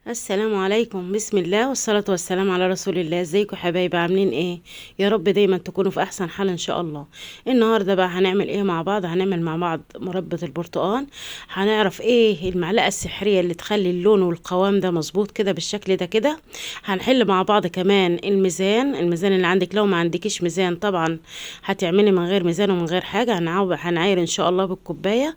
السلام عليكم، بسم الله والصلاة والسلام على رسول الله. ازيكم حبايبي؟ عاملين ايه؟ يا رب دايما تكونوا في احسن حال ان شاء الله. النهارده بقى هنعمل ايه مع بعض؟ هنعمل مع بعض مربى البرتقال. هنعرف ايه المعلقة السحرية اللي تخلي اللون والقوام ده مظبوط كده بالشكل ده كده. هنحل مع بعض كمان الميزان اللي عندك. لو ما عندكيش ميزان طبعا هتعملي من غير ميزان ومن غير حاجة. هنعاير ان شاء الله بالكوباية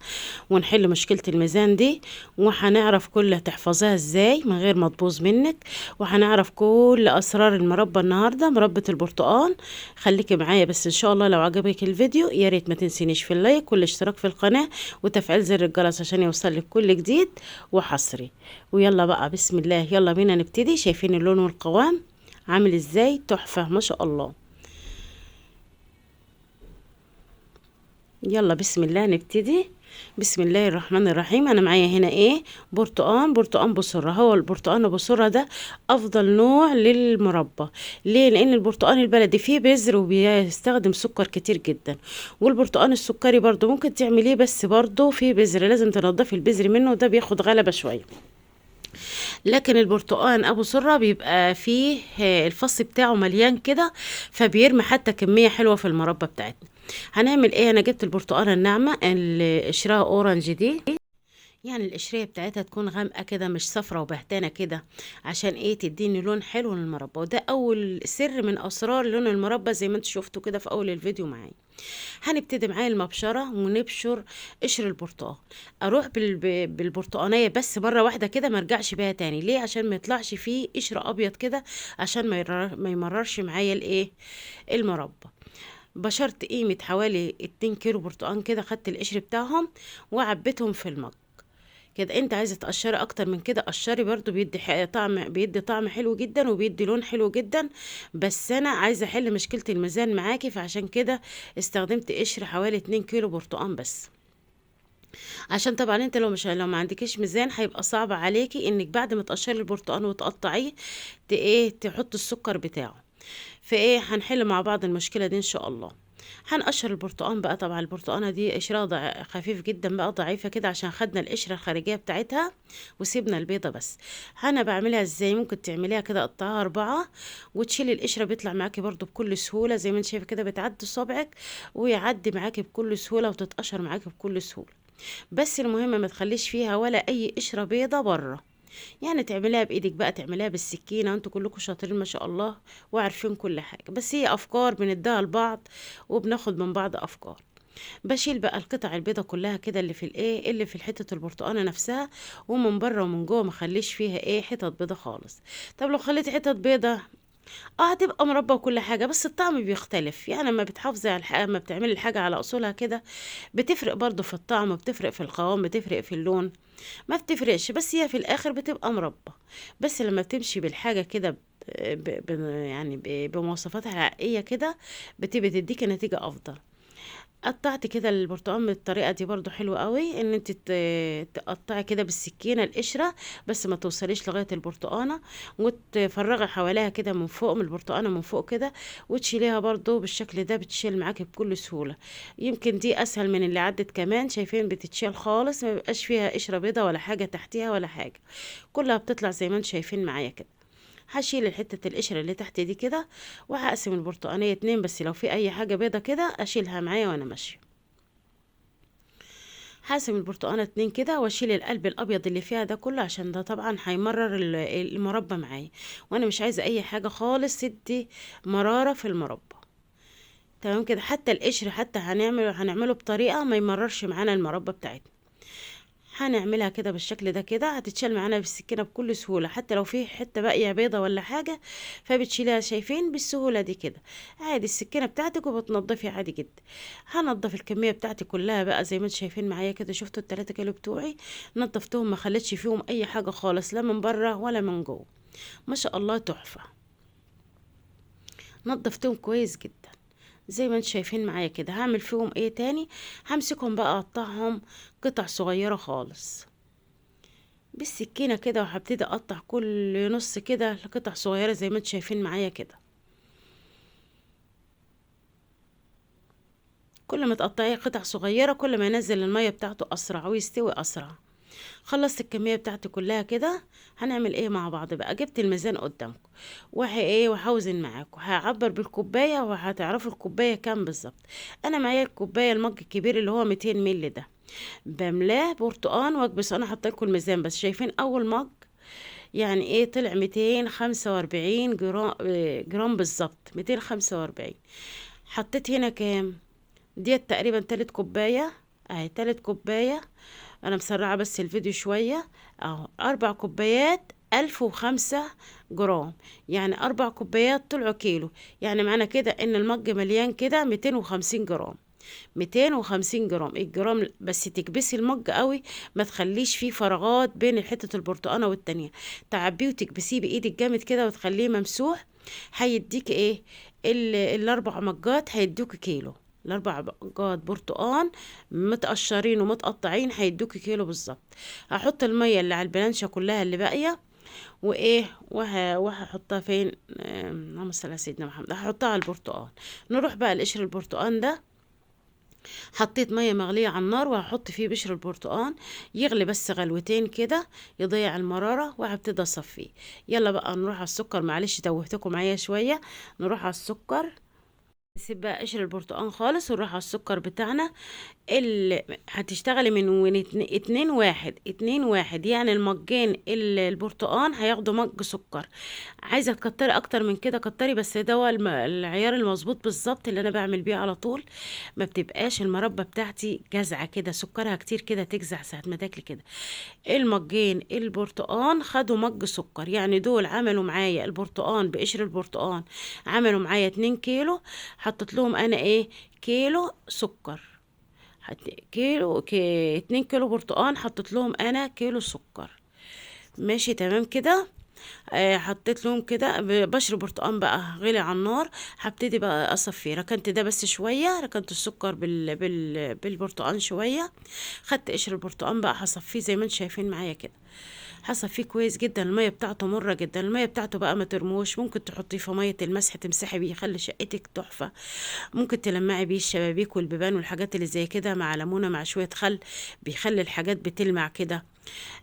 ونحل مشكلة الميزان دي. وهنعرف كل تحفظها ازاي من غير ما تبوظ منك. وهنعرف كل اسرار المربى النهارده، مربى البرتقال. خليكي معايا بس ان شاء الله. لو عجبك الفيديو يا ريت ما تنسينيش في اللايك والاشتراك في القناه وتفعيل زر الجرس عشان يوصلك كل جديد وحصري. ويلا بقى بسم الله، يلا بينا نبتدي. شايفين اللون والقوام عامل ازاي؟ تحفه ما شاء الله. يلا بسم الله نبتدي. بسم الله الرحمن الرحيم. انا معايا هنا ايه؟ برتقان بصرة. هو البرتقان بصرة ده افضل نوع للمربى. ليه؟ لان البرتقان البلدي فيه بذر وبيستخدم سكر كتير جدا. والبرتقان السكري برضو ممكن تعمليه بس برضو فيه بذر، لازم تنضفي البذر منه، ده بياخد غلبة شوية. لكن البرتقان ابو سرة بيبقى فيه الفص بتاعه مليان كده، فبيرمي حتى كمية حلوة في المربى بتاعتنا. هنعمل ايه؟ انا جبت البرتقانة الناعمة اللي قشرها اورنج دي، يعني القشرية بتاعتها تكون غامقة كده مش صفرة وبهتانة كده، عشان ايه؟ تديني لون حلو للمربى. وده اول سر من اسرار لون المربى زي ما انتوا شفتوا كده في اول الفيديو معايا. هنبتدي معايا المبشرة ونبشر قشر البرتقال. اروح بالبرتقانية بس مرة واحدة كده، ما ارجعش بيها تاني. ليه؟ عشان ما يطلعش فيه قشر ابيض كده، عشان ما يمررش معايا الايه؟ المربى. بشرت قيمة حوالي 2 كيلو برتقان كده، خدت القشر بتاعهم وعبيتهم في المج كده. انت عايزه تقشري اكتر من كده قشري برضو، بيدي طعم، بيدي طعم حلو جدا وبيدي لون حلو جدا. بس انا عايزه احل مشكله الميزان معاكي، فعشان كده استخدمت قشر حوالي 2 كيلو برتقان بس. عشان طبعا انت لو ما عندكيش ميزان هيبقى صعب عليكي انك بعد ما تقشري البرتقان وتقطعيه ايه تحط السكر بتاعه. فايه هنحل مع بعض المشكله دي ان شاء الله. هنقشر البرتقان بقى. طبعا البرتقانه دي قشرها خفيف جدا بقى، ضعيفه كده، عشان خدنا القشره الخارجيه بتاعتها وسيبنا البيضه بس. انا بعملها ازاي؟ ممكن تعمليها كده، قطعها 4 وتشيلي القشره، بيطلع معاكي برضو بكل سهوله زي ما انت شايفه كده. بتعدي صابعك ويعدي معاكي بكل سهوله وتتقشر معاكي بكل سهوله. بس المهم ما تخليش فيها ولا اي قشره بيضه بره. يعني تعمليها بايدك بقى، تعمليها بالسكينه. انتوا كلكم شاطرين ما شاء الله وعارفين كل حاجه، بس هي افكار بنديها لبعض وبناخد من بعض افكار. بشيل بقى القطع البيضه كلها كده اللي في الايه، اللي في حته البرتقانه نفسها، ومن بره ومن جوه ما خليش فيها ايه حتت بيضه خالص. طب لو خليت حتت بيضه هتبقى مربى وكل حاجة، بس الطعم بيختلف. يعني لما بتحافظي على الحاجة، لما بتعملي الحاجة على أصولها كده بتفرق برضو في الطعم، بتفرق في القوام، بتفرق في اللون. ما بتفرقش، بس هي في الآخر بتبقى مربى. بس لما بتمشي بالحاجة كده يعني بمواصفاتها الحقيقية كده بتبقى تديك نتيجة أفضل. قطعت كده البرتقال بالطريقه دي برضو حلوه قوي، ان انت تقطعي كده بالسكينه القشره بس ما توصليش لغايه البرتقانه، وتفرغي حواليها كده من فوق، من البرتقانه من فوق كده، وتشيليها برضو بالشكل ده. بتشيل معاكي بكل سهوله. يمكن دي اسهل من اللي عدت كمان. شايفين بتتشال خالص، ما بيبقاش فيها قشره بيضه ولا حاجه تحتيها ولا حاجه، كلها بتطلع زي ما انتم شايفين معايا كده. هشيل الحتة القشرة اللي تحت دي كده، وهقسم البرتقانية 2، بس لو في اي حاجة بيضة كده اشيلها معايا وانا ماشية. هقسم البرتقانة 2 كده، واشيل القلب الابيض اللي فيها ده كله، عشان ده طبعا هيمرر المربى معايا، وانا مش عايزة اي حاجة خالص تدي مرارة في المربى. تمام كده. حتى القشر حتى هنعمله بطريقة ما يمررش معانا المربى بتاعتنا. هنعملها كده بالشكل ده كده، هتتشال معانا بالسكينة بكل سهولة. حتى لو في حتة باقية بيضة ولا حاجة فبتشيلها، شايفين بالسهولة دي كده. عادي السكينة بتاعتك وبتنضفي عادي جدا. هنضف الكمية بتاعتي كلها بقى زي ما انتم شايفين معايا كده. شفتوا ال3 كيلو بتوعي نضفتهم، ما خليتش فيهم اي حاجة خالص، لا من بره ولا من جوه. ما شاء الله تحفة. نضفتهم كويس جدا زي ما انتم شايفين معايا كده. هعمل فيهم ايه تاني؟ همسكهم بقى اقطعهم قطع صغيرة خالص بالسكينة كده، وهبتدي اقطع كل نص كده لقطع صغيرة زي ما انتم شايفين معايا كده. كل ما تقطعي قطع صغيرة كل ما ينزل المية بتاعته اسرع ويستوي اسرع. خلصت الكميه بتاعتي كلها كده. هنعمل ايه مع بعض بقى؟ جبت الميزان قدامكم ايه وهوزن معاكم، هعبر بالكوبايه وهتعرفوا الكوبايه كام بالظبط. انا معايا الكوبايه المج الكبير اللي هو 200 مللي ده، بملاه برتقان واكبس. انا حاطه لكم الميزان بس، شايفين اول مج يعني ايه طلع 245 جرام، جرام بالظبط 245. حطيت هنا كام؟ ديت تقريبا تالت كوباية اهي، تالت كوباية. انا مسرعة بس الفيديو شوية اهو. 4 كوبايات 1005 جرام، يعني 4 كوبايات طلعوا كيلو. يعني معنى كده ان المج مليان كده 250 جرام. 250 جرام. الجرام بس تكبسي المج قوي، ما تخليش فيه فراغات بين حتة البرتقانة والتانية. تعبيه وتكبسيه بايدك جامد كده وتخليه ممسوح. هيديك ايه؟ الاربع مجات هيدوك كيلو. الاربع مجات برتقان متقشرين ومتقطعين هيدوك كيلو بالظبط. هحط المية اللي على البلانشة كلها اللي باقية وهحطها فين؟ اللهم صل على سيدنا محمد. هحطها على البرتقان. نروح بقى لقشر البرتقان ده. حطيت ميه مغليه على النار وهحط فيه بشر البرتقان يغلي بس غلوتين كده، يضيع المراره، وهبتدي اصفيه. يلا بقى نروح على السكر. معلش توهتكم معايا شويه. نروح على السكر. نسيب بقى قشر البرتقان خالص ونروح على السكر بتاعنا. هتشتغلي من اتنين واحد، يعني المجين البرتقان هياخدوا مج سكر. عايزه تكتري اكتر من كده كتري، بس ده هو العيار المظبوط بالظبط اللي انا بعمل بيه على طول. ما بتبقاش المربى بتاعتي جزعه كده، سكرها كتير كده تجزع ساعه ما تاكلي كده. المجين البرتقان خدوا مج سكر، يعني دول عملوا معايا البرتقان بقشر البرتقان عملوا معايا 2 كيلو. حطيت لهم انا ايه؟ كيلو سكر. 2 كيلو برتقان حطيت لهم انا كيلو سكر. ماشي تمام كده. حطيت لهم كده بشر برتقان بقى غلي على النار. هبتدي بقى اصفيه. ركنت ده بس شويه، ركنت السكر بالبرتقان شويه. خدت قشر البرتقان بقى هصفيه زي ما انتم شايفين معايا كده. هصفيه كويس جدا. الميه بتاعته مره جدا. الميه بتاعته بقى ما ترموش، ممكن تحطيه في ميه المسح تمسحي بيه يخلي شقتك تحفه. ممكن تلمعي بيه الشبابيك والبيبان والحاجات اللي زي كده مع ليمونه مع شويه خل، بيخلي الحاجات بتلمع كده.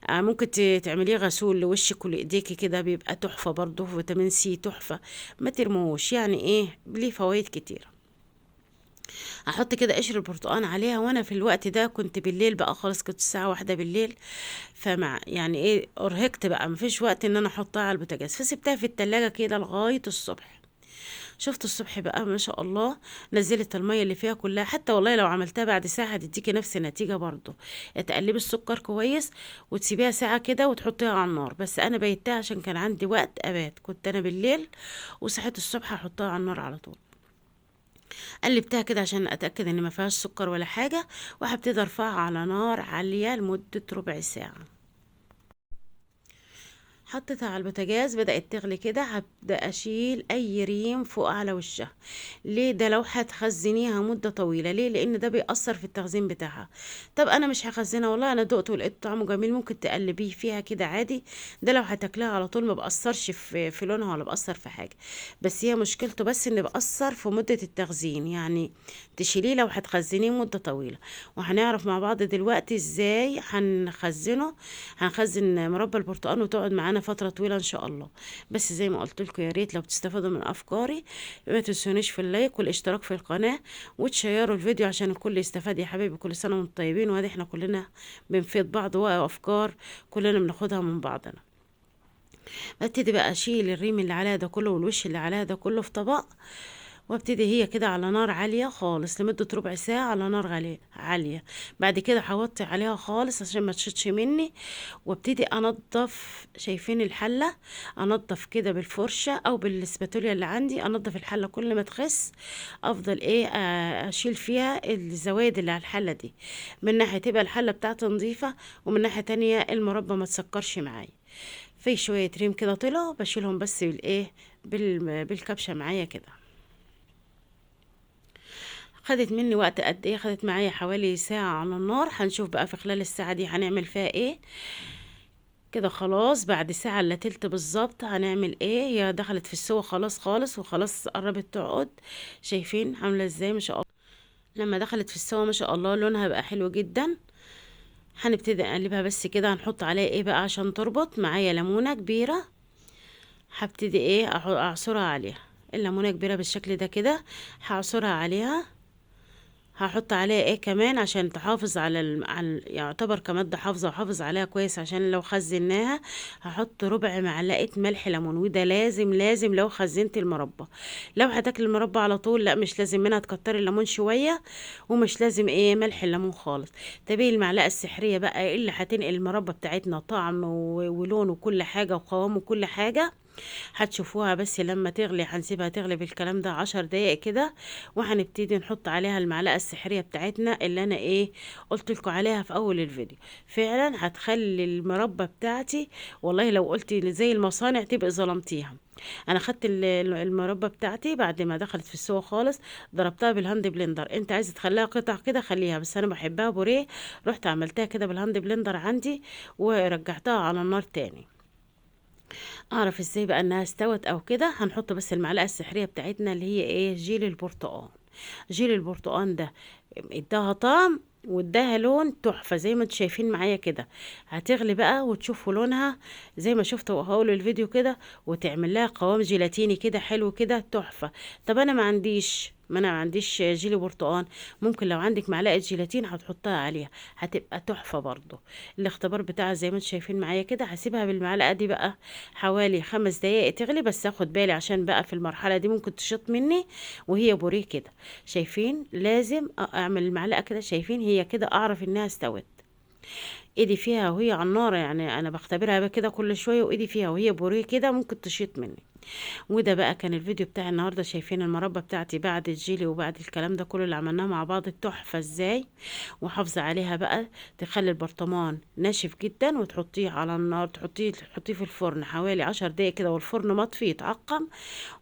ممكن تعمليه غسول لوشك ولايديكي كده، بيبقى تحفه برضه. فيتامين سي تحفه. ما ترموش، يعني ايه ليه فوائد كتير. احط كده قشر البرتقان عليها. وانا في الوقت ده كنت بالليل بقى خالص، كنت الساعه 1 بالليل. فمع يعني ايه ارهقت بقى، مفيش وقت ان انا احطها على البوتاجاز، فسبتها في التلاجة كده لغايه الصبح. شفت الصبح بقى ما شاء الله نزلت المية اللي فيها كلها. حتى والله لو عملتها بعد ساعة هتديكي نفس النتيجة برضو. تقلبي السكر كويس وتسيبيها ساعة كده وتحطيها على النار. بس انا بيتها عشان كان عندي وقت ابات، كنت انا بالليل وصحيت الصبح احطها على النار على طول. قلبتها كده عشان اتاكد ان ما فيهاش سكر ولا حاجة، وهبتدي ارفعها على نار عالية لمدة ربع ساعة. حطيتها على البوتاجاز بدأت تغلي كده. هبدأ أشيل أي ريم فوق على وشها. ليه؟ ده لو هتخزنيها مدة طويلة. ليه؟ لأن ده بيأثر في التخزين بتاعها. طب أنا مش هخزنها والله، أنا دقته ولقيت طعمه جميل. ممكن تقلبيه فيها كده عادي. ده لو هتاكلها على طول ما بأثرش في لونها ولا بأثر في حاجة. بس هي مشكلته بس إن بأثر في مدة التخزين، يعني تشيليه لو هتخزنيه مدة طويلة. وهنعرف مع بعض دلوقتي ازاي هنخزنه. هنخزن مربى البرتقال وتقعد معانا فترة طويلة ان شاء الله. بس زي ما قلت لكم، يا ريت لو بتستفادوا من افكاري ما تنسونيش في اللايك والاشتراك في القناة وتشيروا الفيديو عشان الكل يستفاد. يا حبايبي كل سنة وانتم طيبين. وادي احنا كلنا بنفيد بعض وافكار كلنا بناخدها من بعضنا. ببتدي بقى اشيل الريم اللي عليها ده كله والوش اللي عليها ده كله في طبق. وابتدي هي كده على نار عالية خالص لمدة ربع ساعة على نار عالية. بعد كده هوطي عليها خالص عشان ما تشطش مني. وابتدي انضف. شايفين الحلة؟ انضف كده بالفرشة او بالسباتوليا اللي عندي. انضف الحلة كل ما تخس افضل ايه اشيل فيها الزوايد اللي على الحلة دي. من ناحية تبقى الحلة بتاعتي نظيفة، ومن ناحية تانية المربى ما تسكرش معايا. في شوية ريم كده طلعوا بشيلهم بس بالايه بالكبشة معايا كده. خدت مني وقت قد ايه؟ خدت معايا حوالي ساعة على النار. هنشوف بقى في خلال الساعة دي هنعمل فيها ايه. كده خلاص بعد ساعة الا تلت بالظبط هنعمل ايه. هي دخلت في السوا خلاص خالص وخلاص قربت تقعد. شايفين عاملة ازاي ما شاء الله؟ لما دخلت في السوا ما شاء الله لونها بقى حلو جدا. هنبتدي نقلبها بس كده. هنحط عليها ايه بقى عشان تربط معايا؟ ليمونة كبيرة. هبتدي ايه اعصرها عليها. الليمونة كبيرة بالشكل ده كده، هعصرها عليها. هحط عليها ايه كمان عشان تحافظ على يعتبر كمادة حافظة، وحافظ عليها كويس عشان لو خزناها. هحط ربع معلقة ملح ليمون، وده لازم لازم لو خزنت المربى. لو هتاكل المربى على طول لا، مش لازم منها تكتري الليمون شوية، ومش لازم ايه ملح الليمون خالص. تبقى المعلقة السحرية بقى اللي هتنقل المربى بتاعتنا طعم ولون وكل حاجة وقوام وكل حاجة. هتشوفوها بس لما تغلي. هنسيبها تغلي بالكلام ده 10 دقايق كده، وهنبتدي نحط عليها المعلقة السحرية بتاعتنا اللي انا ايه قلت لكم عليها في اول الفيديو. فعلا هتخلي المربى بتاعتي، والله لو قلتي زي المصانع تبقى ظلمتيها. انا خدت المربى بتاعتي بعد ما دخلت في السوا خالص، ضربتها بالهاند بلندر. انت عايزه تخليها قطع كده خليها، بس انا بحبها بوريه. رحت عملتها كده بالهاند بلندر عندي، ورجعتها على النار تاني. اعرف ازاي بقى انها استوت او كده؟ هنحط بس المعلقه السحريه بتاعتنا اللي هي ايه جيل البرتقال. جيل البرتقال ده اداها طعم واداها لون تحفة زي ما انتوا شايفين معايا كده. هتغلي بقى وتشوفوا لونها زي ما شفتوا اول الفيديو كده، وتعمل لها قوام جيلاتيني كده حلو كده تحفة. طب انا ما عنديش جيلي برتقال. ممكن لو عندك معلقة جيلاتين هتحطها عليها، هتبقى تحفة برضو. الاختبار بتاعها زي ما انتوا شايفين معايا كده. هسيبها بالمعلقة دي بقى حوالي 5 دقايق تغلي، بس اخد بالي عشان بقى في المرحلة دي ممكن تشط مني وهي بوريه كده. شايفين لازم اعمل المعلقه كده، شايفين هي كده اعرف انها استوت. ايدي فيها وهي على النار، يعني انا بختبرها بقى كده كل شويه، وايدي فيها وهي بوريه كده ممكن تشيط مني. وده بقى كان الفيديو بتاع النهارده. شايفين المربى بتاعتي بعد الجيلي وبعد الكلام ده كله اللي عملناه مع بعض تحفه ازاي. وحافظه عليها بقى. تخلي البرطمان ناشف جدا وتحطيه على النار، تحطيه في الفرن حوالي 10 دقايق كده، والفرن مطفي يتعقم.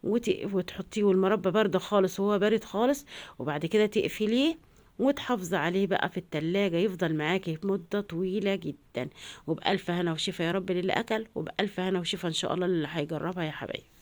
وتحطيه والمربى بارده خالص وهو بارد خالص. وبعد كده تقفليه وتحافظي عليه بقى في التلاجة، يفضل معاكي مدة طويلة جدا. وبألف هنا وشفا يا رب للي أكل، وبألف هنا وشفا إن شاء الله للي هيجربها يا حبايبي.